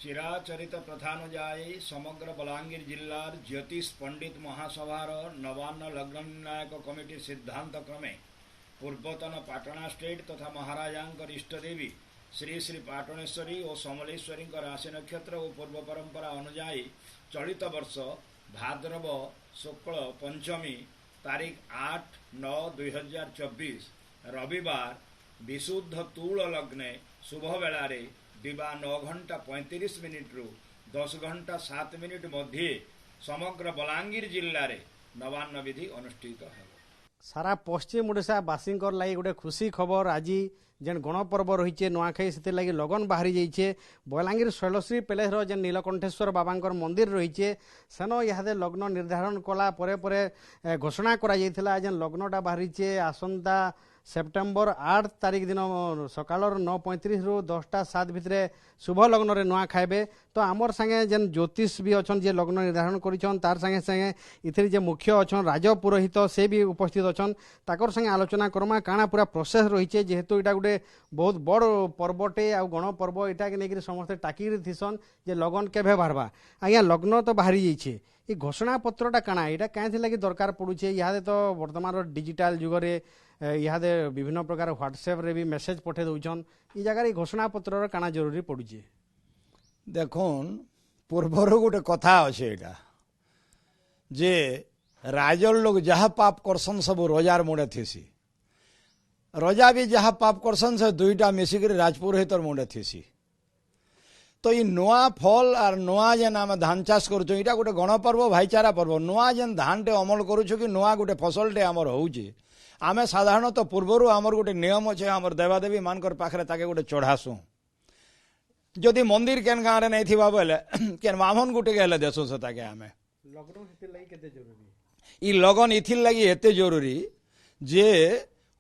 चिराचरित प्रथानुजायी समग्र बलांगीर जिल्लार ज्योतिष पंडित महासभार नवान्न लग्न निर्णायक कमिटी सिद्धांत क्रमे पूर्वतन पाटणा स्टेट तथा महाराजांकर इष्टदेवी श्री श्री पाटणेश्वरी और समलेश्वरी राशि नक्षत्र और पूर्व परंपरा अनुजाई चलित वर्ष भाद्रव शुक्ल पंचमी तारीख 8-9-2024 रविवार विशुद्ध तूल लग्ने शुभ बेलारे दिवा 9:35 रु 10:07 मध्य समग्र बलांगीर जिल्ला रे नवान्न विधि अनुष्ठित है। सारा पश्चिम ओडिशा बासी लगी गोटे खुशी खबर आज जेन गणपर्व रही नुआखाई से लगी लगन बाहरी जाइए बलांगीर शैलश्री पैलेस जेन नीलकंठेश्वर बाबा मंदिर रही सेन इहादे लग्न निर्धारण कला परे घोषणा करा जेन लग्नटा बाहरी आसंता सेप्टेम्बर 8 तारीख दिन सकाल 9:35 रु 10:07 भितर शुभ लग्न नुआ खाइबे। तो आमर संगे जेन ज्योतिष भी अच्छा जे लग्न निर्धारण करिछन तार संगे संगे इथिर जे मुख्य अच्छा राज पुरोहित से भी उपस्थित अच्छा ताकर संगे आलोचना करमा काना पूरा प्रोसेस रही जेहेतु इटा गोटे बहुत बड़ पर्वटे आ गण पर्व इटा के लेकिन समस्ते टाकी थीसन जे लगन केभे बाहरबा आज्ञा लग्न तो बाहरी जाइए ये घोषणा पत्रटा काना यहाँ क्या लगी दरकार पड़ुचे इहादे तो वर्तमान डिजिटाल जुगरे इहादे विभिन्न प्रकार व्हाट्सएप रे भी मेसेज पठे दौन ये जगह घोषणा पत्र काना जरूरी पड़ुचे। देखुन पूर्वर गोटे कथा अच्छे यहाँ जे राजर लोग जहाँ पाप करसन सब रजार मुंडे थीसी रजा भी जहाँ पाप करसन से दुईटा मिसिक राजपुरोहितर मुंडे थीसी। तो ये नुआ फल और नुआ जेन आम धान चाष करूँ यहाँ गोटे गणपर्व भाईचारा पर्व नुआ जेन धान टे अमल करूँ कि नुआ गोटे फसल टे आमर होउचे आमे साधारणतः पूर्वर आमर गोटे नियम अच्छे आमर देवादेवी मानकर पाखरे ताके गोटे चढ़ासु जदि मंदिर केन गाँव में नहीं थी बोले केन बामन गोटे गले देसु से ताके आमे ई लगन इथिर लगी एते जरूरी जे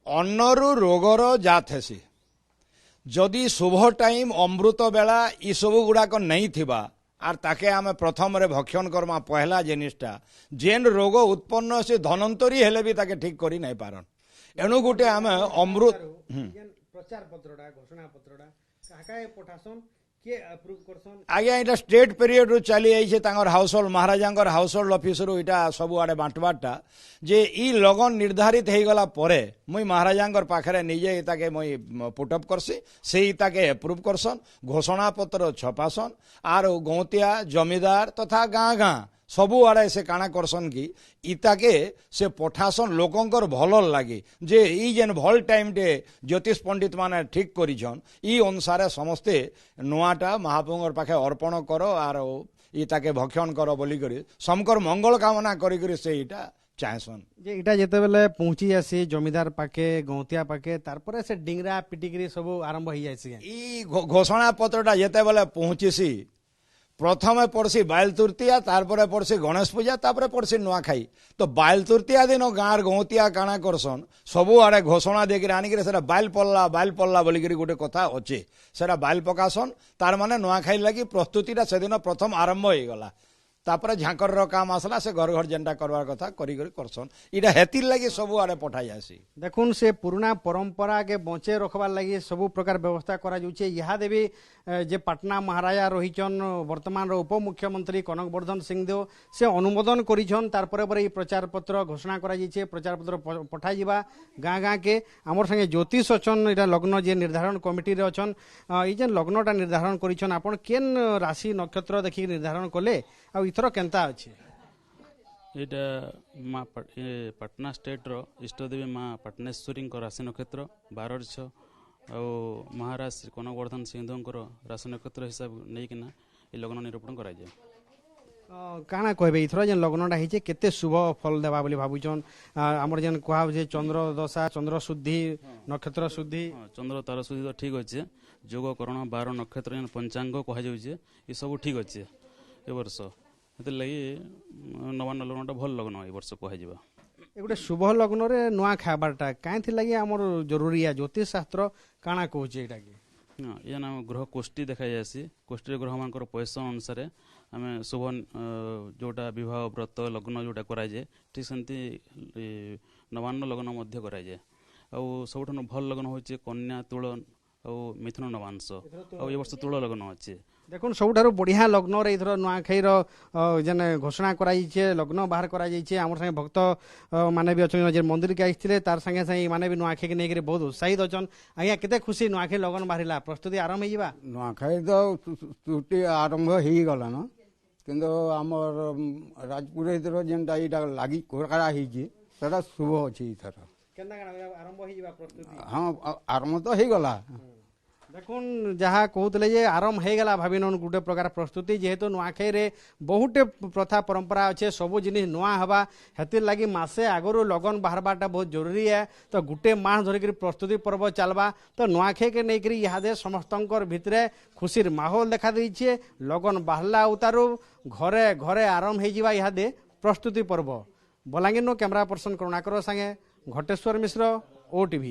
अन्नरु रोगर जात हेसी जदि शुभ टाइम अमृत बेला ई सब गुड़ाक नहीं थिबा आर ताके आमे प्रथम रे भक्षण करमा पहला जिनिसटा जेन रोग उत्पन्न से धनंतरी हेले भी ताके ठीक करी नहीं पारन एणु गुटे आमे अमृत प्रचार पत्रटा घोषणा पत्रटा काकाए पठासन के अप्रूव करसन आगे इटा स्टेट पीरियड रु चली आइछे तांगर हाउस होल्ड महाराजांगर हाउस होल्ड ऑफिस रु इटा सब आडे बांटबाटा जे ई लगन निर्धारित हे गला परे मुई महाराजांगर पाखरे निजे ताके मुई पुटअप करसी से ताके अप्रूव करसन घोषणा पत्र छपासन आर गौतिया जमीदार तथा गाँ गाँ सबू आड़े से काना करसन कि इताके से पठासन लोकंकर भल लगे जे ई जेन भल टाइम टे ज्योतिष पंडित माने ठीक करिछन ई अनुसार समस्ते नुआटा महाप्रभुर पाखे अर्पण करो आर इताके भक्षण करो बोली करी समकर मंगल कामना करी करी से इटा चाहसन जे इटा जेते बेले पहुंची जासी जमीदार पाके गौतिया पाके तारपरे से डिंगरा पिटिकरी सब आरंभ हो जासी ई घोषणा पत्रटा जेते बेले पहुंचीसी प्रथमे पड़सी बाइल तृतीया तारपरे पड़सी गणेश पूजा तापरे पड़सी नुआखाई तो बाइल तृतीया दिन गाँव गौतिया काना करसन सबू आड़े घोषणा देकर आनिक बाइल पल्ला बोलिकी गोटे कथा अच्छे से बाइल पकासन तार माने नुआखाई लगी प्रस्तुतिटा से दिन प्रथम आरंभ हो गला तापरे झांकर काम आसला से घर घर जेनटा करवार कथा करी करसन इटा हेतिर लगी सबू आड़े पठाई आसी देखुन से पुराना परंपरा के बचे रखबार लगी सबू प्रकार व्यवस्था करा जाउछे यहाँ देवी जे पाटना महाराजा रहीचन वर्तमान उपमुख्यमंत्री कनक वर्धन सिंहदेव से अनुमोदन करिछन तारपरे परे प्रचार पत्र घोषणा करा जाइछे प्रचार पत्र पठाई जिबा गाँ गाँ के आमर संगे ज्योतिष अछन इटा लग्न जे निर्धारण कमिटी रे अछन ई जे लग्नटा निर्धारण करिछन आपण केन राशि नक्षत्र देखि निर्धारण कले आ इथर केनता अछि एटा माँ पटना स्टेट रो इष्टदेवी माँ पाटनेश्वरी राशि नक्षत्र 12 महाराज श्री कनक वर्धन सिंहदेव राशि नक्षत्र हिसाब नहीं कि ये लग्न निरूपण कराए काना कहबे इथर जेन लग्नटा होइछे केते शुभ फल देबा बोली भाबुछन हमर जेन कहा जे चंद्र दशा चंद्र शुद्धि नक्षत्र शुद्धि चंद्र तार शुद्धि तो ठीक अच्छे जोग करण 12 नक्षत्र जेन पंचांग कह जाउछे ये सब ठीक अच्छे ए वर्ष लगी नवान्न लग्नटा भल लग्न ए वर्ष कह जावा ए गोटे शुभ लग्न रे नुआ खाबारटा काई लगी हमर जरूरी है ज्योतिष शास्त्र काना कहूचे एटा की हाँ ये नाम ग्रह कोष्ठी देखा जासी कोष्ठी ग्रह मान पैसा अनुसार आम शुभ जोटा विवाह व्रत लग्न जोटा कराए ठीक सेमती नवान्न लग्न कराए आउ सब भल लग्न हो कन्या तुलन मिथुन नवांश आ वर्ष तुल लग्न अच्छे দেখুন সবুঠার বড়িয়া লগ্নর এইথর নূয়াখাইর যেন ঘোষণা করা যাইছে লগ্ন বাহার করা যাইছে আমার সাথে ভক্ত মানে বি অনেক যে মন্দিরকে আসছিলে তার সাথে সাথে মানে বি নূয়াখাইকে নেইকি বহুত উৎসাহিত অছন আজ্ঞা কেতে খুশি নূয়াখাই লগন বাহারিলা প্রস্তুতি আরম্ভ হয়ে ନୂଆଖାଇ ତ ଛୁଟି ଆରମ୍ଭ ହେଇଗଲାନ କିନ୍ତୁ ଆମର ରାଜପୁର ଭିତରେ ଯେନ୍ଟା ଏଇଟା ଲାଗି କରା ହେଇଛି ସେଟା ଶୁଭ ଅଛି ଏଥର কেনতা আরম্ভ হয়ে প্রস্তুতি ହଁ ଆରମ୍ଭ ତ ହେଇଗଲା দেখুন যাহা কହୁଥିଲେ যে আরম্ভ হয়ে গেলা ভাবি নন গোটে প্রকার প্রস্তুতি যেহেতু নূয়াখাইরে বহুটে প্রথা পরম্পরা আছে সবু জিনিস নূয়া হবা হেতির লাগি মাসে আগরু লগন বাহারবাটা বহুত জরুরি है তো গোটে মাস ধরিকি প্রস্তুতি পর্ব চালবা তো নূয়াখাইকে নেইকি ইহাদে সমস্তঙ্কর ভিতরে খুশির মাহোল দেখা দিয়েছে লগন বাহারলা উতারু ঘরে ঘরে আরম্ভ হয়ে যা ইহাদে প্রস্তুতি পর্ব বলাঙ্গীর ক্যামেরা পর্সন করুণাকর সাথে ঘটেশ্বর মিশ্র OTV।